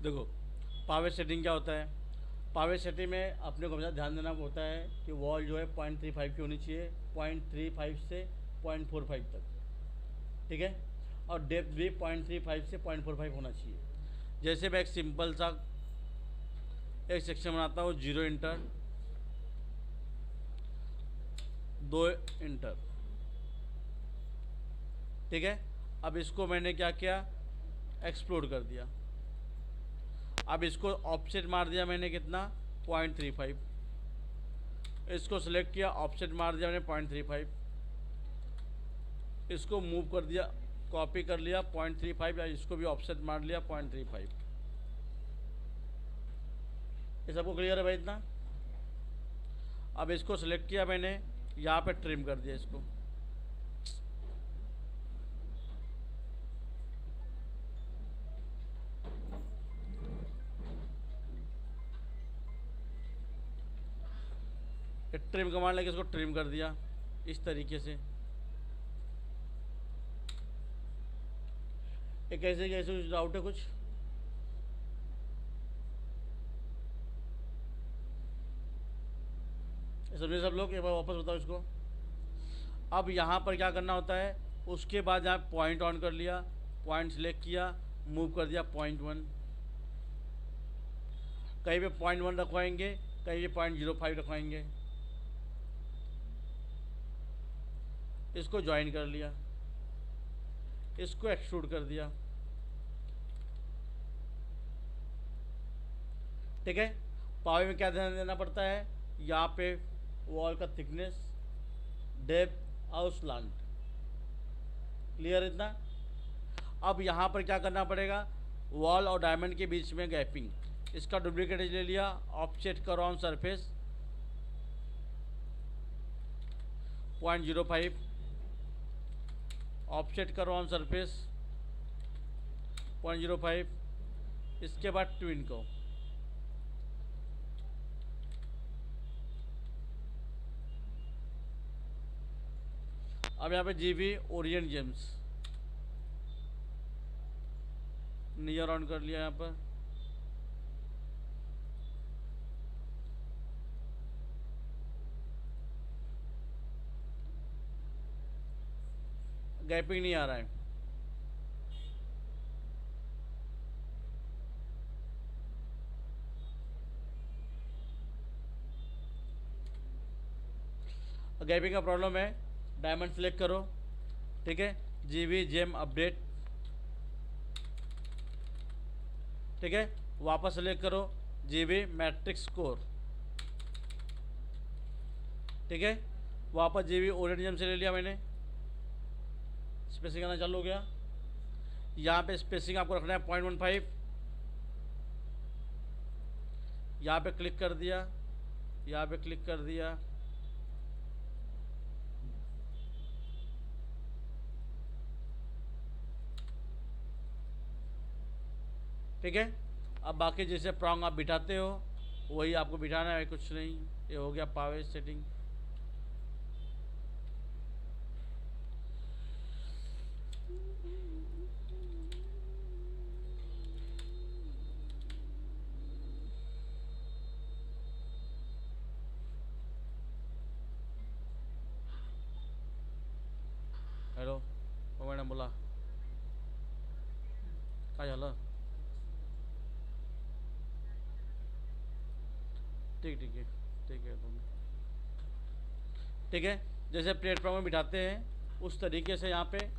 देखो, power setting क्या होता है? पावर सेटिंग में अपने को हमेशा ध्यान देना होता है कि वॉल जो है 0.35 की होनी चाहिए, 0.35 से 0.45 तक, ठीक है। और डेप्थ भी 0.35 से 0.45 होना चाहिए। जैसे मैं एक सिंपल सा एक सेक्शन बनाता हूँ, 0 इंटर, 2 इंटर, ठीक है। अब इसको मैंने क्या किया, एक्सप्लोड कर दिया। अब इसको ऑफसेट मार दिया मैंने कितना, 0.35। इसको सिलेक्ट किया, ऑफसेट मार दिया मैंने 0.35। इसको मूव कर दिया, कॉपी कर लिया 0.35, या इसको भी ऑफसेट मार लिया 0.35। ये सबको क्लियर है भाई इतना? अब इसको सिलेक्ट किया मैंने, यहाँ पे ट्रिम कर दिया इसको। ट्रिम कमांड लेके इसको ट्रिम कर दिया इस तरीके से। एक ऐसे कैसे डाउट है कुछ? समझे सब लोग? एक बार वापस बताओ इसको। अब यहाँ पर क्या करना होता है, उसके बाद यहाँ पॉइंट ऑन कर लिया, पॉइंट सिलेक्ट किया, मूव कर दिया 0.1। कहीं पे 0.1 रखवाएंगे, कहीं पे 0.05 रखवाएंगे। इसको ज्वाइन कर लिया, इसको एक्सट्रूड कर दिया, ठीक है। पावर में क्या ध्यान देना पड़ता है, यहाँ पे वॉल का थिकनेस, डेप्थ और स्लांट, क्लियर इतना? अब यहाँ पर क्या करना पड़ेगा, वॉल और डायमंड के बीच में गैपिंग, इसका डुप्लीकेट ले लिया, ऑफसेट करो ऑन सरफेस 0.05, ऑफसेट करो ऑन सरफेस 0.05। इसके बाद ट्विन को, अब यहाँ पे GB Orient James near on कर लिया। यहाँ पर गैपिंग नहीं आ रहा है, गैपिंग का प्रॉब्लम है। डायमंड सेलेक्ट करो, ठीक है, जीबी जेम अपडेट, ठीक है। वापस सेलेक्ट करो जीबी मैट्रिक्स कोर, ठीक है। वापस जीबी ओरिएंट जेम से ले लिया मैंने, स्पेसिंग आना चालू हो गया। यहाँ पे स्पेसिंग आपको रखना है 0.15, यहाँ पे क्लिक कर दिया, यहाँ पे क्लिक कर दिया, ठीक है। अब बाकी जैसे प्रॉन्ग आप बिठाते हो वही आपको बिठाना है, कुछ नहीं। ये हो गया पावर सेटिंग। हॅलो, हो मॅडम बोला, काय झालं? ठीक ठीक है, ठीक है तुम, ठीक है। जैसे प्लेटफॉर्म में बिठाते हैं उस तरीके से यहाँ पे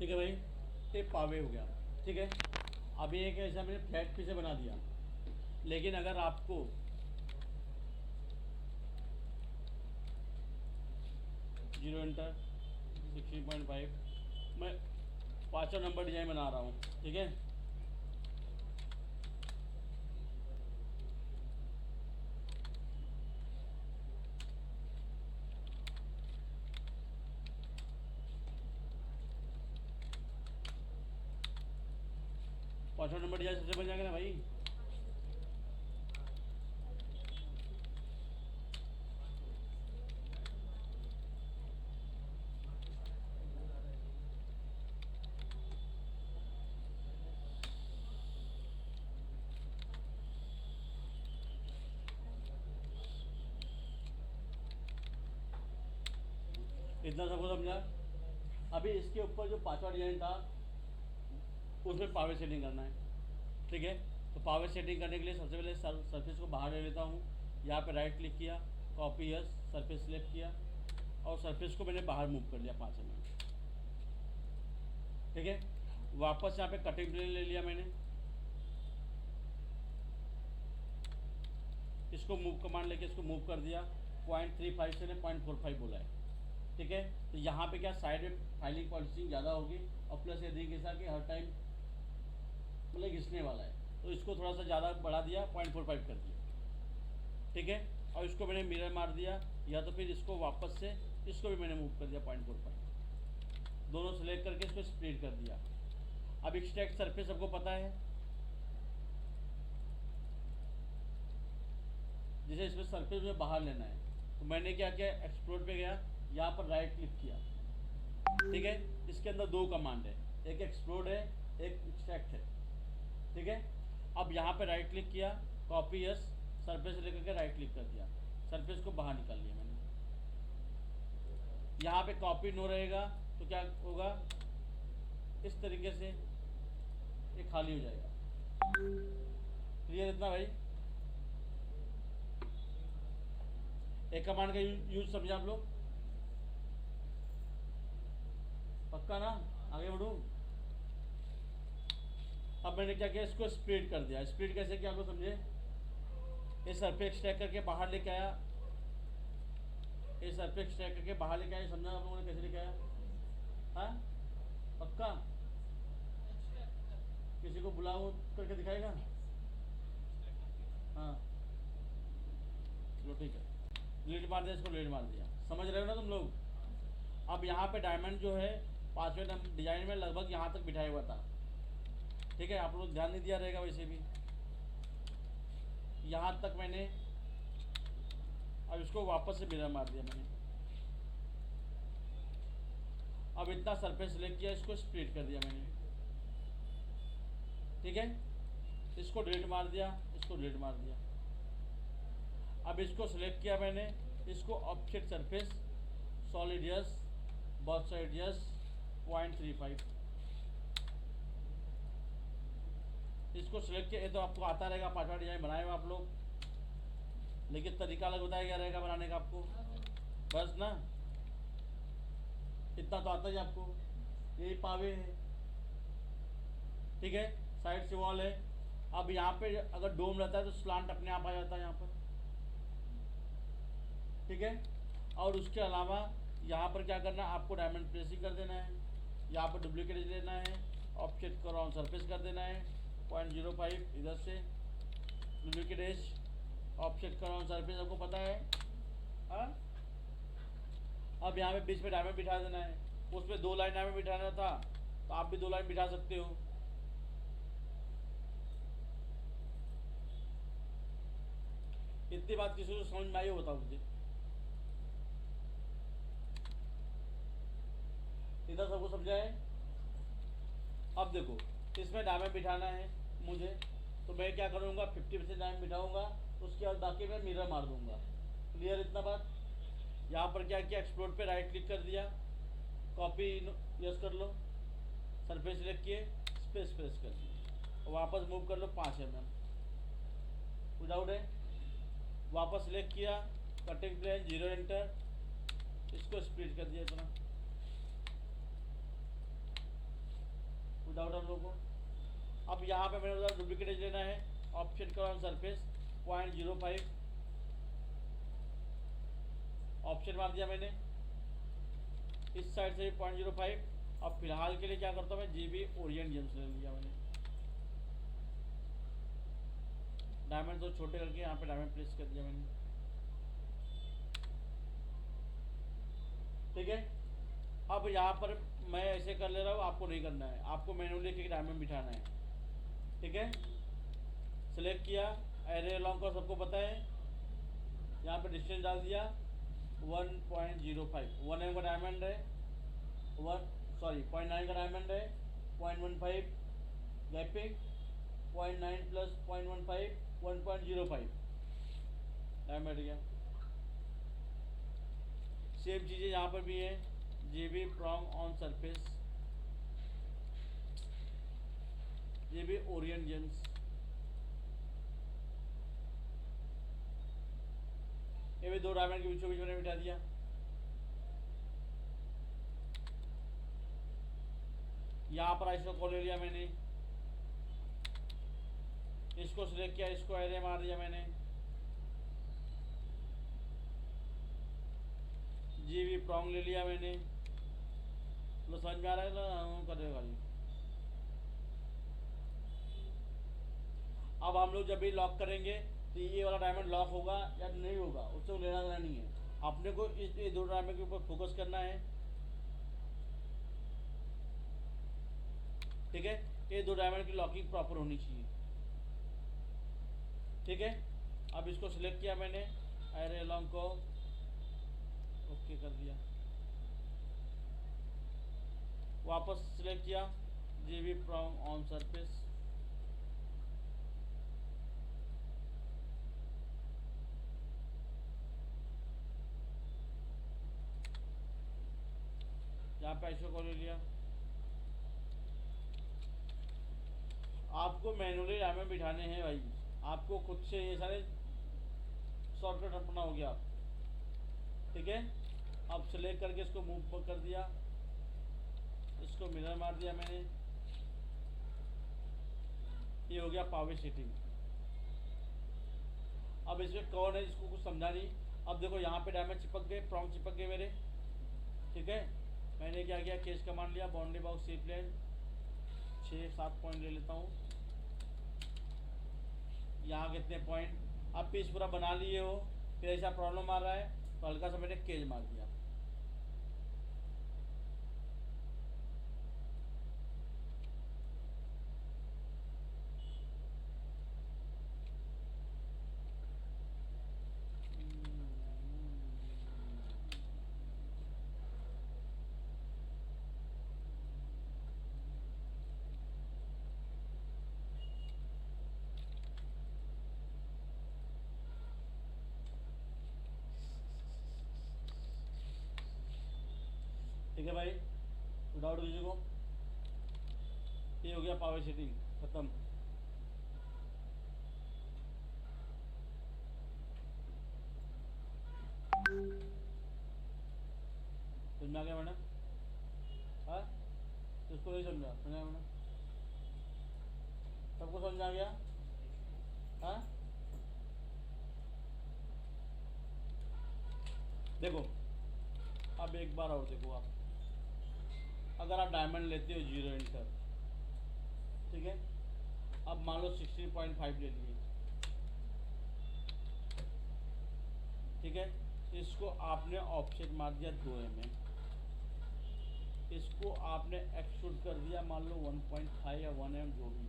ठीक है भाई, ये पावे हो गया। ठीक है, अभी एक ऐसा मैंने फ्लैट पीस बना दिया, लेकिन अगर आपको जीरो इंटर 16.5 मैं 5वां नंबर डिजाइन बना रहा हूँ। ठीक है, पाँचवा नंबर डिजाइन सबसे बन जाएगा ना भाई। इतना सबको समझा। अभी इसके ऊपर जो 5वां डिजाइन था उसमें पावर सेटिंग करना है। ठीक है, तो पावर सेटिंग करने के लिए सबसे पहले सरफेस को बाहर ले लेता हूँ। यहाँ पे राइट क्लिक किया, कॉपी यस, सरफेस सिलेक्ट किया और सरफेस को मैंने बाहर मूव कर लिया 5 में। ठीक है, वापस यहाँ पे कटिंग प्लेन ले लिया मैंने, इसको मूव कमांड लेके इसको मूव कर दिया। 0.35 से ने 0.45 बोला है। ठीक है, तो यहाँ पे क्या साइड में फाइलिंग पॉलिशिंग ज़्यादा होगी और प्लस ये देखिए कि हर टाइम मतलब घिसने वाला है, तो इसको थोड़ा सा ज़्यादा बढ़ा दिया, 0.45 कर दिया। ठीक है, और इसको मैंने मिरर मार दिया, या तो फिर इसको वापस से इसको भी मैंने मूव कर दिया 0.45, दोनों सेलेक्ट करके इसको स्प्लिट कर दिया। अब एक्सट्रैक्ट सरफेस सबको पता है, जैसे इसमें सरफेस में बाहर लेना है, तो मैंने क्या किया, एक्सप्लोर पे गया, यहाँ पर राइट क्लिक किया। ठीक है, इसके अंदर 2 कमांड है, एक एक्सप्लोर है, एक एक्सट्रैक्ट है। ठीक है, अब यहाँ पे राइट क्लिक किया, कॉपी यस, सरफेस लेकर के राइट क्लिक कर दिया, सरफेस को बाहर निकाल लिया मैंने। यहाँ पे कॉपी नो रहेगा तो क्या होगा, इस तरीके से ये खाली हो जाएगा। क्लियर इतना भाई? एक कमांड का यूज समझे आप लोग? पक्का ना? आगे बढ़ूँ? अब मैंने क्या किया, इसको स्प्लिट कर दिया। स्प्लिट कैसे किया आप लोग समझे? ये सरफेस एक्सट्रैक्ट करके बाहर लेके आया, ये सरफेस एक्सट्रैक्ट करके बाहर लेके आया, समझा आप लोगों ने कैसे लेके आया? हाँ पक्का? किसी को बुलाओ करके दिखाएगा? हाँ चलो ठीक है, लीड मार दिया, इसको लीड मार दिया। समझ रहे हो ना तुम लोग? अब यहाँ पे डायमंड जो है 5वें नंबर डिजाइन में लगभग यहाँ तक बिठाया हुआ था। ठीक है, आप लोग ध्यान नहीं दिया रहेगा वैसे भी, यहाँ तक मैंने, अब इसको वापस से मिरर मार दिया मैंने। अब इतना सरफेस सेलेक्ट किया, इसको स्प्लिट कर दिया मैंने। ठीक है, इसको डिलीट मार दिया, इसको डिलीट मार दिया। अब इसको सिलेक्ट किया मैंने, इसको object surface solid yes, both side yes, 0.35 इसको सिलेक्ट किया। ये तो आपको आता रहेगा, 5वां डिजाइन बनाए हो आप लोग, लेकिन तरीका अलग बताया गया रहेगा बनाने का आपको, बस ना इतना तो आता ही आपको। यही पावे है। ठीक है, साइड से वॉल है। अब यहाँ पे अगर डोम रहता है तो स्लांट अपने आप आ जाता है यहाँ पर। ठीक है, और उसके अलावा यहाँ पर क्या करना है, आपको डायमंड प्रेसिंग कर देना है, यहाँ पर डुप्लीकेट एज लेना है, ऑब्जेक्ट को राउंड सरफेस कर देना है 0.05, इधर से डुप्लीकेट एज, ऑब्जेक्ट का राउंड सरफेस आपको पता है। हाँ, अब यहाँ पे बीच में डायमंड बिठा देना है, उसमें 2 लाइन डायमंड बिठाना था तो आप भी 2 लाइन बिठा सकते हो। इतनी बात किसी को समझ में आई हो बताओ मुझे? इधर सबको समझा है? अब देखो, इसमें डायमंड बिठाना है मुझे, तो मैं क्या करूँगा, 50% डायमंड बिठाऊंगा, उसके बाद बाकी मैं मिरर मार दूंगा। क्लियर इतना बात? यहाँ पर क्या किया, एक्सप्लोर पे राइट क्लिक कर दिया, कॉपी यस कर लो, सरफेस सिलेक्ट किए, स्पेस प्रेस कर दिया और वापस मूव कर लो 5 mm। विदाउट है, वापस सिलेक्ट किया, कटिंग प्लेन, 0 एंटर, इसको स्प्लिट कर दिया इतना। डाउट हम लोगों को। अब यहाँ पे मैंने बोला डुप्लीकेट एज लेना है, ऑप्शन करो ऑन सरफेस 0.05, ऑप्शन मार दिया मैंने, इस साइड से 0.05। अब फिलहाल के लिए क्या करता हूँ मैं, जीबी ओरिएंट जेम्स ले लिया मैंने, डायमंड तो छोटे करके यहाँ पे डायमंड प्लेस कर दिया मैंने, ठीक है। अब यहाँ पर मैं ऐसे कर ले रहा हूँ, आपको नहीं करना है, आपको मैन्युअली एक डायमंड बिठाना है, ठीक है। सेलेक्ट किया, एरे लॉन्ग का सबको पता है, यहाँ पे डिस्टेंस डाल दिया 1.05, 1 एम का डायमंड है, 0.9 का डायमंड है, 0.15 गैपिंग, 0.9 प्लस 0.15 1.05 डायमंड गया। सेम चीज़ें यहाँ पर भी है, GB prong on surface, GB Orient James, ये भी 2 डायमंड के बीचों बीच मैंने बिठा दिया। यहाँ पर इसको कॉल ले लिया मैंने, इसको सिलेक्ट किया, इसको एरे मार दिया मैंने, जीबी प्रॉन्ग ले लिया मैंने, तो समझ में आ रहा है ना, कर देगा खाली। अब हम लोग जब भी लॉक करेंगे तो ये वाला डायमंड लॉक होगा या नहीं होगा, उससे लेना देना नहीं है, अपने को इस 2 डायमंड के ऊपर फोकस करना है, ठीक है। ये 2 डायमंड की लॉकिंग प्रॉपर होनी चाहिए, ठीक है। अब इसको सिलेक्ट किया मैंने, एरे लॉन्ग को ओके कर दिया, वापस सिलेक्ट किया, जीबी प्रॉन्ग ऑन सरफेस, यहाँ पे ऐसे को ले लिया। आपको मैनुअली डायमंड बिठाने हैं भाई, आपको खुद से ये सारे शॉर्टकट अपना हो गया, ठीक है। अब सेलेक्ट करके इसको मूव कर दिया, इसको मिरर मार दिया मैंने, ये हो गया पावर सेटिंग। अब इसमें कौन है, इसको कुछ समझा नहीं। अब देखो यहाँ पे डायमंड चिपक गए, प्रॉन्ग चिपक गए मेरे, ठीक है। मैंने क्या किया, केस कमांड लिया, बाउंड्री बॉक्स सी प्लेन 6-7 पॉइंट ले लेता हूँ, यहाँ कितने पॉइंट, अब पीस पूरा बना लिए हो, फिर ऐसा प्रॉब्लम आ रहा है तो हल्का सा मैंने केज मार दिया, ठीक है भाई, डाउट किसी को। ये हो गया पावर सेटिंग खत्म। समझ में आ गया मैडम? हाँ, इसको नहीं समझा, समझा मैडम? सबको समझ आ गया? हाँ, देखो अब एक बार और देखो, आप अगर आप डायमंड लेते हो 0 इंटर, ठीक है। अब मान लो 16.5 ले लिए, ठीक है। इसको आपने ऑफसेट मार दिया 2 mm, इसको आपने एक्सट्रूड कर दिया मान लो 1.5 या 1 mm जो भी।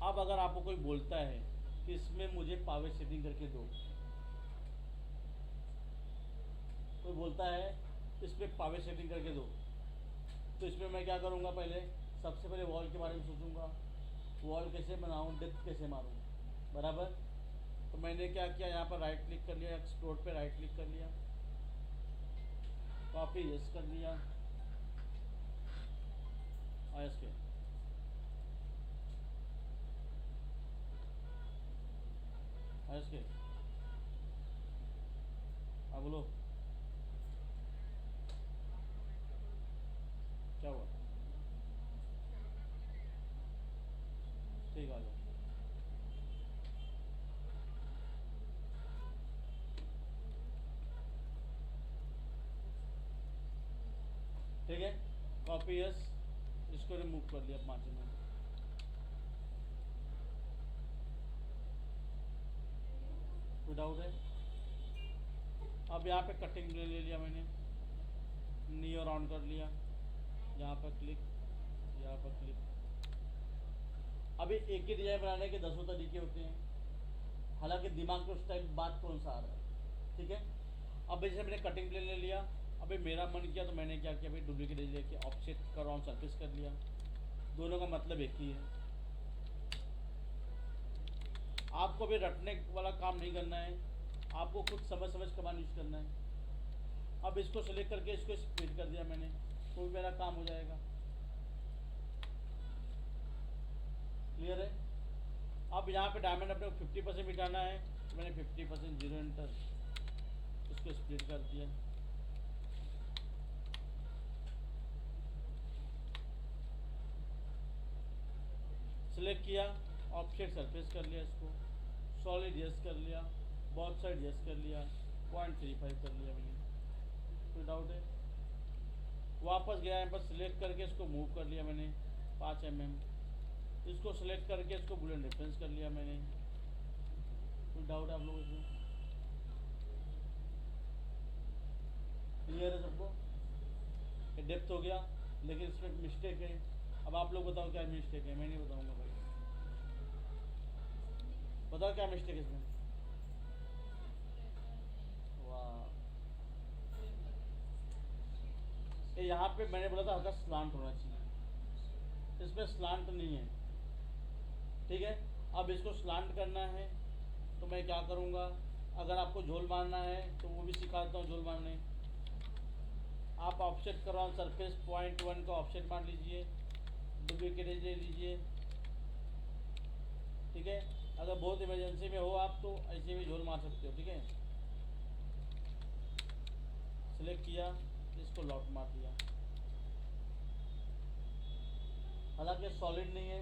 अब अगर आपको कोई बोलता है कि इसमें मुझे पावर सेटिंग करके दो, कोई बोलता है इसमें पावर सेटिंग करके दो, तो इसमें मैं क्या करूँगा, पहले सबसे पहले वॉल के बारे में सोचूंगा, वॉल कैसे बनाऊँ, डेप्थ कैसे मारूँ, बराबर। तो मैंने क्या किया, यहाँ पर राइट क्लिक कर लिया, एक्सप्लोर पे राइट क्लिक कर लिया, कॉपी यस कर दिया, यस के यस के, हाँ बोलो क्या हुआ। ठीक है, कॉपी यस, इसको रिमूव कर लिया 5 mm। विदाउट है। अब यहाँ पे कटिंग ले लिया मैंने, नी और ऑन कर लिया, यहाँ पर क्लिक, यहाँ पर क्लिक। अभी एक ही डिजाइन बनाने के 10 तरीके होते हैं, हालांकि दिमाग में उस टाइम बात कौन सा आ रहा है, ठीक है। अब जैसे मैंने कटिंग प्लेन ले लिया, अभी मेरा मन किया तो मैंने क्या किया भाई, डुप्लीकेट एज लेके ऑफसेट का राउंड सरफेस कर लिया। दोनों का मतलब एक ही है। आपको भी रटने वाला काम नहीं करना है, आपको खुद समझ समझ कमान यूज करना है। अब इसको सेलेक्ट करके इसको स्प्लिट कर दिया मैंने, तो मेरा काम हो जाएगा। क्लियर है। अब यहाँ पे डायमंड अपने को 50% मिटाना है, तो मैंने 50% 0 एंटर, इसको स्प्लिट कर दिया। सेलेक्ट किया, ऑफसेट सरफेस कर लिया, इसको सॉलिड यस कर लिया, बोथ साइड यस कर लिया, 0.35 कर लिया मैंने। कोई डाउट है। वापस गया यहाँ पर, सिलेक्ट करके इसको मूव कर लिया मैंने 5 mm। इसको सिलेक्ट करके इसको बुलेट डिफरेंस कर लिया मैंने। कोई डाउट है आप लोगों को? क्लियर है सबको? ये डेप्थ हो गया, लेकिन इसमें मिस्टेक है। अब आप लोग बताओ क्या मिस्टेक है, मैं नहीं बताऊंगा भाई। बताओ क्या मिस्टेक है इसमें? वाह, ये यहाँ पे मैंने बोला था हल्का स्लांट होना चाहिए, इसमें स्लांट नहीं है, ठीक है। अब इसको स्लांट करना है तो मैं क्या करूँगा, अगर आपको झोल मारना है तो वो भी सिखाता हूँ झोल मारने। आप ऑफसेट करवाओ सरफेस 0.1 का ऑफसेट मार लीजिए, डुप्लीकेट एज ले लीजिए, ठीक है। अगर बहुत इमरजेंसी में हो आप तो ऐसे भी झोल मार सकते हो, ठीक है। सिलेक्ट किया, इसको लॉक मार दिया। हालांकि सॉलिड नहीं है,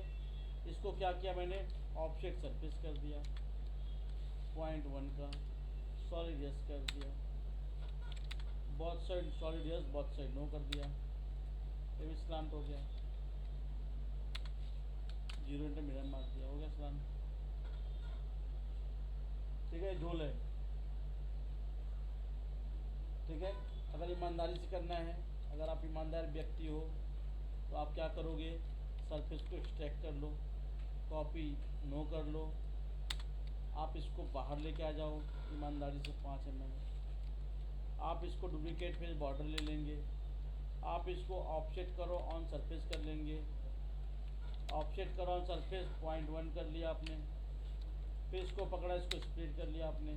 इसको क्या किया मैंने, ऑफसेट सरफेस कर दिया 0.1 का, सॉलिड यस कर दिया, both side solid yes, both side no कर दिया। ये भी स्लांट हो गया, 0 एंटर मिरर मार दिया, हो गया स्लांट, ठीक है। झोल है, ठीक है। अगर ईमानदारी से करना है, अगर आप ईमानदार व्यक्ति हो तो आप क्या करोगे, सरफेस को एक्सट्रैक्ट कर लो, कॉपी नो कर लो, आप इसको बाहर लेके आ जाओ ईमानदारी से 5 mm। आप इसको डुप्लीकेट फेस बॉर्डर ले लेंगे, आप इसको ऑफसेट करो ऑन सरफेस कर लेंगे, ऑफसेट करो ऑन सरफेस 0.1 कर लिया आपने, फिर इसको पकड़ा, इसको स्प्लिट कर लिया आपने।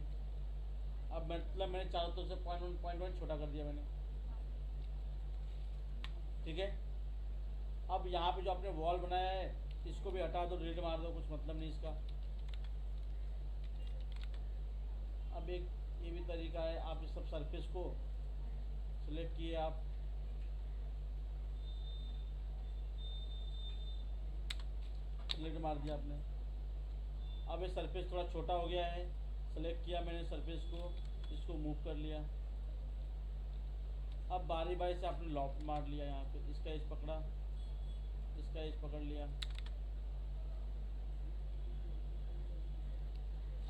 अब मतलब मैंने चारों तरफ से 0.1 छोटा कर दिया मैंने, ठीक है। अब यहाँ पे जो आपने वॉल बनाया है इसको भी हटा दो, डिलीट मार दो, कुछ मतलब नहीं इसका। अब एक ये भी तरीका है, आप इस सब सरफेस को सिलेक्ट किए, आप सिलेक्ट मार दिया आपने। अब ये सरफेस थोड़ा छोटा हो गया है, सेलेक्ट किया मैंने सरफेस को, इसको मूव कर लिया। अब बारी बारी से आपने लॉक मार लिया, यहाँ पे इसका एज पकड़ा, इसका एज पकड़ लिया,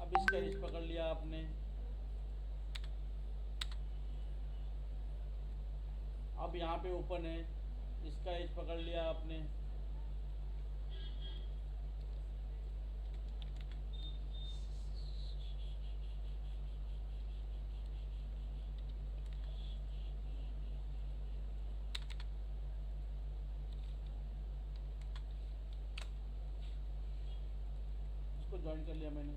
अब इसका एज पकड़ लिया आपने। अब यहाँ पे ओपन है, इसका एज पकड़ लिया आपने, इसको ज्वाइन कर लिया मैंने।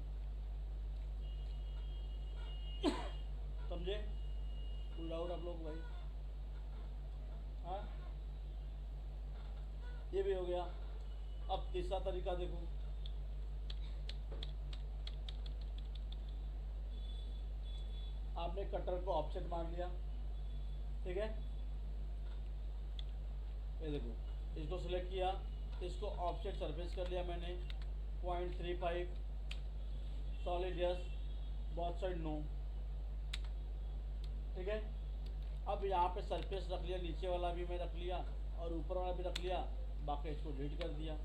समझे? फुल आउट आप लोग भाई? हाँ, ये भी हो गया। अब तीसरा तरीका देखो, आपने कटर को ऑफसेट मार लिया, ठीक है। ये देखो, इसको सिलेक्ट किया, इसको ऑफसेट सरफेस कर लिया मैंने 0.35, solid yes, both side no, ठीक है। अब यहाँ पे सरफेस रख लिया, नीचे वाला भी मैं रख लिया और ऊपर वाला भी रख लिया, बाकी इसको डिलीट कर दिया।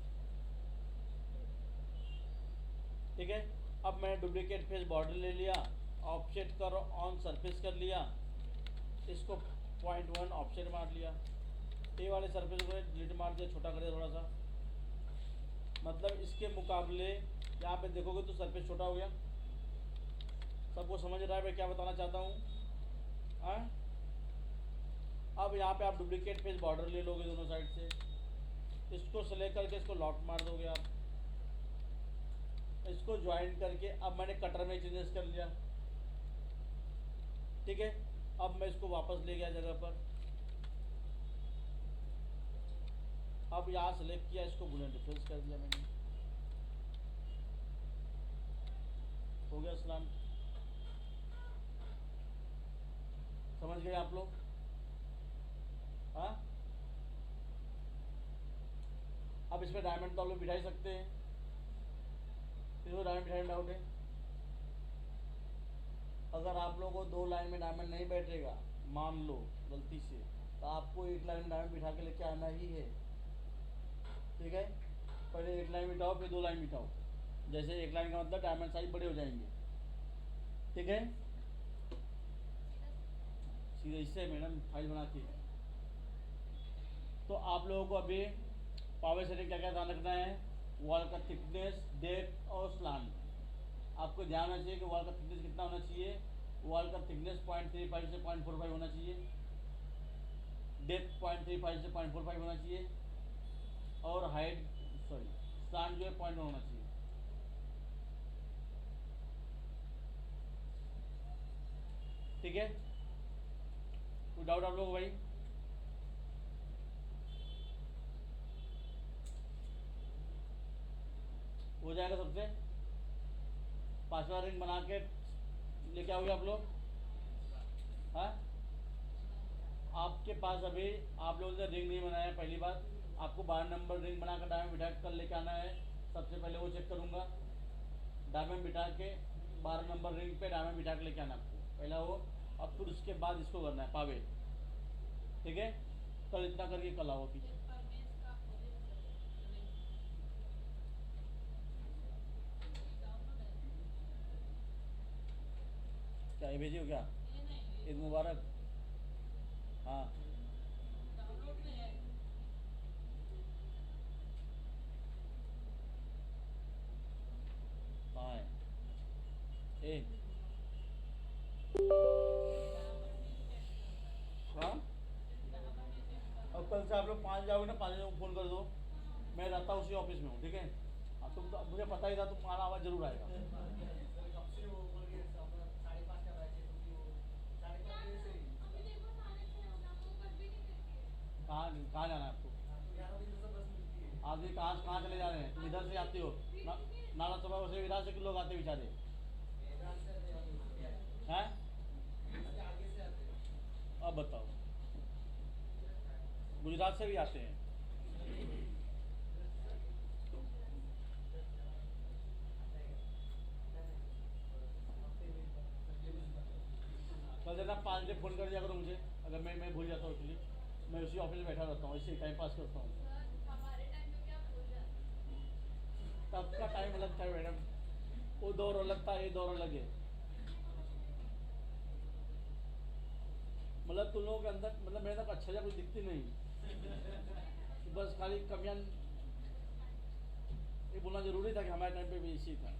ठीक है, अब मैंने डुप्लीकेट फेस बॉर्डर ले लिया, ऑफसेट करो ऑन सरफेस कर लिया, इसको 0.1 ऑफसेट मार लिया, ये वाले सरफेस को डिलीट मार दिया, छोटा कर दिया थोड़ा सा। मतलब इसके मुकाबले यहाँ पे देखोगे तो सरफेस छोटा हो गया। सबको समझ रहा है मैं क्या बताना चाहता हूँ? अब यहाँ पे आप डुप्लीकेट फेस बॉर्डर ले लोगे दोनों साइड से, इसको सेलेक्ट करके इसको लॉक मार दोगे आप, इसको ज्वाइन करके अब मैंने कटर में चेंजेस कर लिया। ठीक है, अब मैं इसको वापस ले गया जगह पर, अब यहाँ सेलेक्ट किया, इसको बुलेट डिफरेंस कर दिया मैंने, हो गया सलाम। समझ गए आप लोग? हाँ, अब इसमें डायमंड तो आप लोग बिठा ही सकते हैं, इसको डायमंड बिठाने डाउट है। अगर आप लोगों को 2 लाइन में डायमंड नहीं बैठेगा, मान लो गलती से, तो आपको 1 लाइन में डायमंड बिठा के लेके आना ही है। ठीक है, पहले 1 लाइन बिठाओ, फिर 2 लाइन बिठाओ, जैसे 1 लाइन का मतलब डायमंड साइज बड़े हो जाएंगे। ठीक है, सीधे इससे मैडम फाइल बना के। तो आप लोगों को अभी पावर सेटिंग क्या क्या ध्यान रखना है? वॉल का थिकनेस, डेप्थ और स्लांट। आपको ध्यान रखना चाहिए कि वॉल का थिकनेस कितना होना चाहिए। वॉल का थिकनेस 0.35 से 0.45 होना चाहिए, डेप्थ 0.35 से 0.45 होना चाहिए, और हाइट स्लांट जो है 0.1 होना चाहिए। ठीक है, कोई डाउट आप लोग भाई? हो जाएगा सबसे। 5वां रिंग बना के लेके आओगे आप लोग? हाँ, आपके पास अभी आप लोगों ने रिंग नहीं बनाया, पहली बात आपको 12 नंबर रिंग बनाकर डायमंड बिठा कर लेके आना है। सबसे पहले वो चेक करूँगा, डायमंड बिठा के 12 नंबर रिंग पे डायमंड बिठा के लेके आना आपको, पहला वो। अब फिर उसके बाद इसको करना है पावे। ठीक है, कल इतना करके कल आओ पीछे। क्या ये भेजी हो क्या? ईद मुबारक। हाँ, कहाँ है? ए हाँ, अब कल से आप लोग 5 जाओगे ना, 5 बजे को फ़ोन कर दो, मैं रहता उसी ऑफिस में हूँ। ठीक है, हाँ, तुम तो मुझे पता ही था तुम्हारा आवाज़ जरूर आएगा। कहाँ कहाँ जाना है आपको? आप ये कहाँ कहाँ चले जा रहे हैं? तुम इधर से आते हो ना, नाला सुबह से इधर से लोग आते बेचारे हैं। अब बताओ, गुजरात से भी आते हैं। कल देना 5 बजे फ़ोन कर दिया करो मुझे, अगर मैं भूल जाता हूँ, एक्चुअली मैं उसी ऑफिस में बैठा रहता हूँ, इससे टाइम पास करता हूँ। तब का टाइम अलग था मैडम, वो दौर अलग था, ये दौर अलग है। मतलब तुम लोगों के अंदर, मतलब मेरे तक अच्छा कुछ दिखती नहीं, बस खाली कमियां। ये बोलना जरूरी था कि हमारे टाइम पे भी इसी था।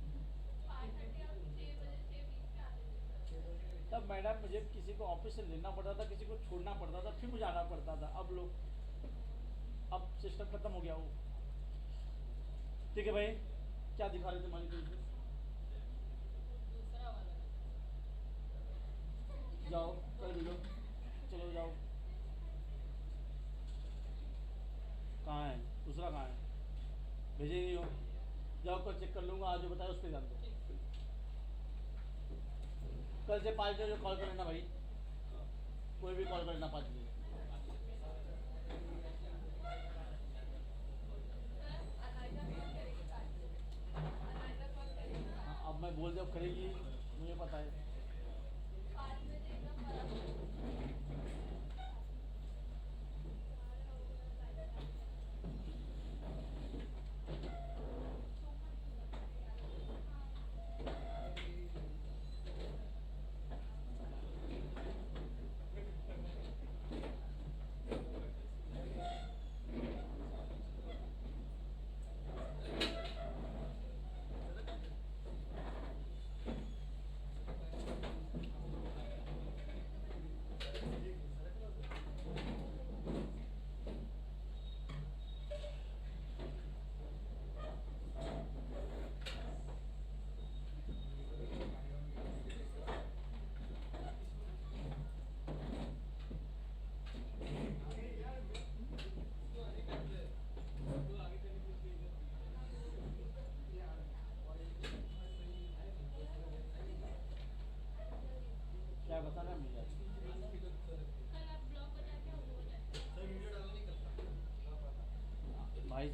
तब मैडम मुझे किसी को ऑफिस से लेना पड़ता था, किसी को छोड़ना पड़ता था, फिर मुझे आना पड़ता था। अब लोग, अब सिस्टम खत्म हो गया वो। ठीक है भाई, क्या दिखा रहे थे मालिक? जाओ कर लो, चलो जाओ। कहाँ है दूसरा? कहाँ है? भेजे नहीं हो? जाओ कल चेक कर लूँगा, आज जो बताया उस पर ध्यान दो। कल से 5 बजे कॉल कर लेना भाई, कोई भी कॉल कर लेना 5 बजे। हाँ, अब मैं बोल जब करेगी, मुझे पता है।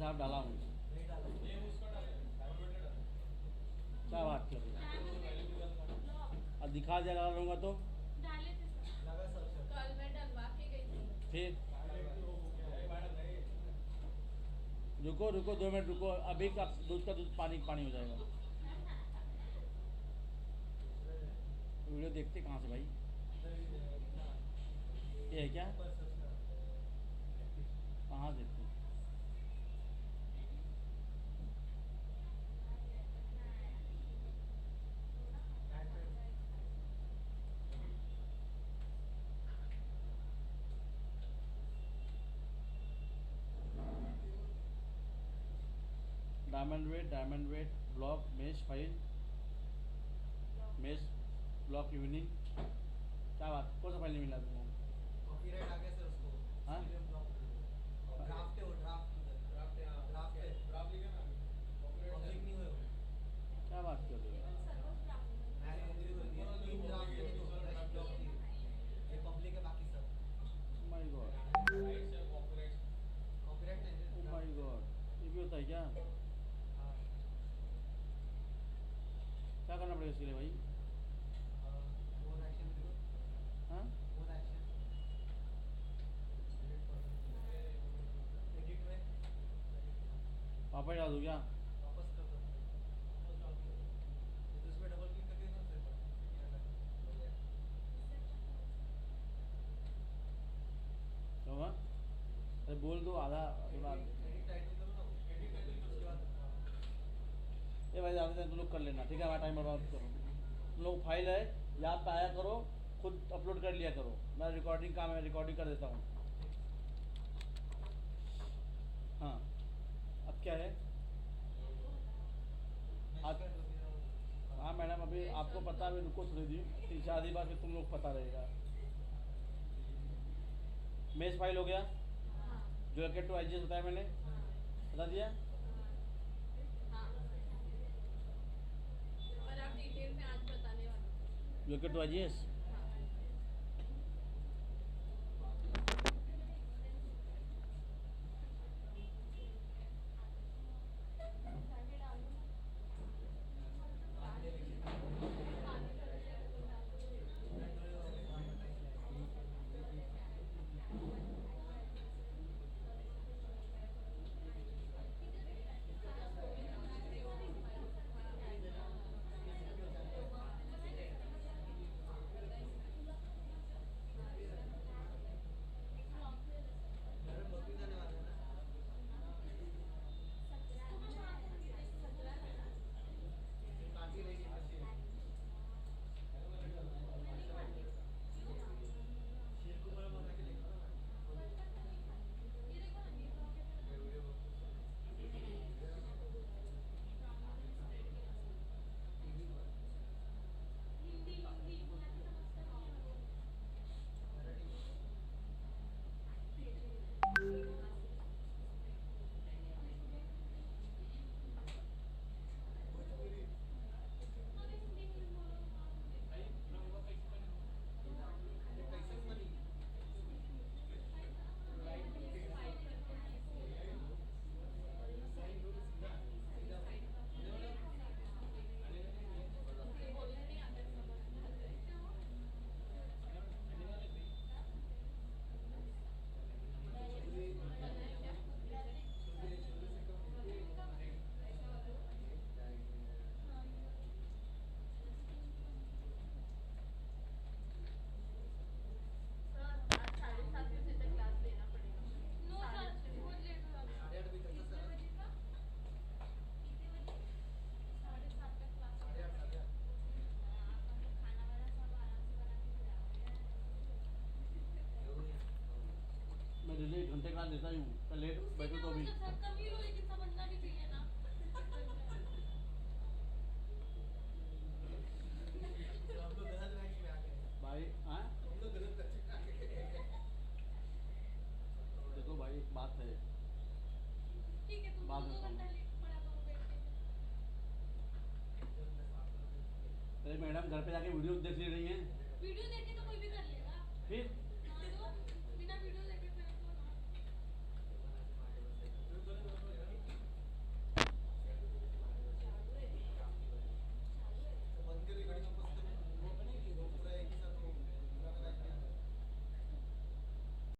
साहब डाला हूँ। नहीं डाला क्या बात कर रहे हो? अब दिखा दिया लगा लूँगा तो डाले थे सर। लगा सब कल मैं डलवा के गई थी। फिर रुको रुको 2 मिनट रुको, अभी का दूध पानी पानी हो जाएगा। वीडियो देखते कहाँ से भाई? ये है क्या? कहाँ देखते? Diamond weight block mesh file mesh block evening. क्या बात, कौन सा फाइल नहीं मिला तुमको? कॉपीराइट आ गया सर उसको। हाँ? इसलिए ब्लॉक कर दिया। ड्राफ्ट है वो, ड्राफ्ट है ड्राफ्ट लिखा ना, पब्लिक नहीं हुए वो। क्या बात कर रहे हो? मैंने एग्री कर दिया, 3 ड्राफ्ट थे तो 10 ब्लॉक किए। ये पब्लिक है, बाकी सब माय गॉड, कॉपीराइट नहीं है। ओ माय गॉड, ये भी होता है क्या? हाँ, क्या करना पड़ेगा इसके लिए भाई? मोर एक्शन करो, हाँ? मोर एक्शन एडिट में पापा डाल दूँ क्या? वापस कर दो। तो इसमें डबल क्लिक करके ना फिर हो गया। क्या हुआ? अरे बोल दो आधा के बाद। एडिट टाइटल करो ना, एडिट टाइटल उसके बाद। ये भाई ज़्यादा से तुम लोग कर लेना, ठीक है? हमारा टाइम बर्बाद करो। तुम लोग फाइल है याद पाया करो, खुद अपलोड कर लिया करो। मैं रिकॉर्डिंग काम है, रिकॉर्डिंग कर देता हूँ। हाँ, अब क्या है? आज हाँ मैडम, अभी आपको पता है, अभी रुको थोड़ी दी 3-4 दिन बाद फिर तुम लोग पता रहेगा। मेज फाइल हो गया, जो एकेट टू IGS बताया मैंने, बता दिया। पर आप डिटेल में आज बताने वाले। जो एकेट टू IGS मैं डेली 1 घंटे का लेता ही हूँ, तो लेट बैठूँ तो भी। कम ही लो, लेकिन समझना भी चाहिए ना। हम लोग गलत रैंक में आ गए। भाई हाँ, हम लोग गलत रैंक में आ गए। देखो भाई एक बात है, ठीक है, तुम बाद में 2 घंटा बताऊँ। लेट पड़ा करो बैठ के। अरे मैडम घर पे जाके वीडियो देख ले रही हैं। वीडियो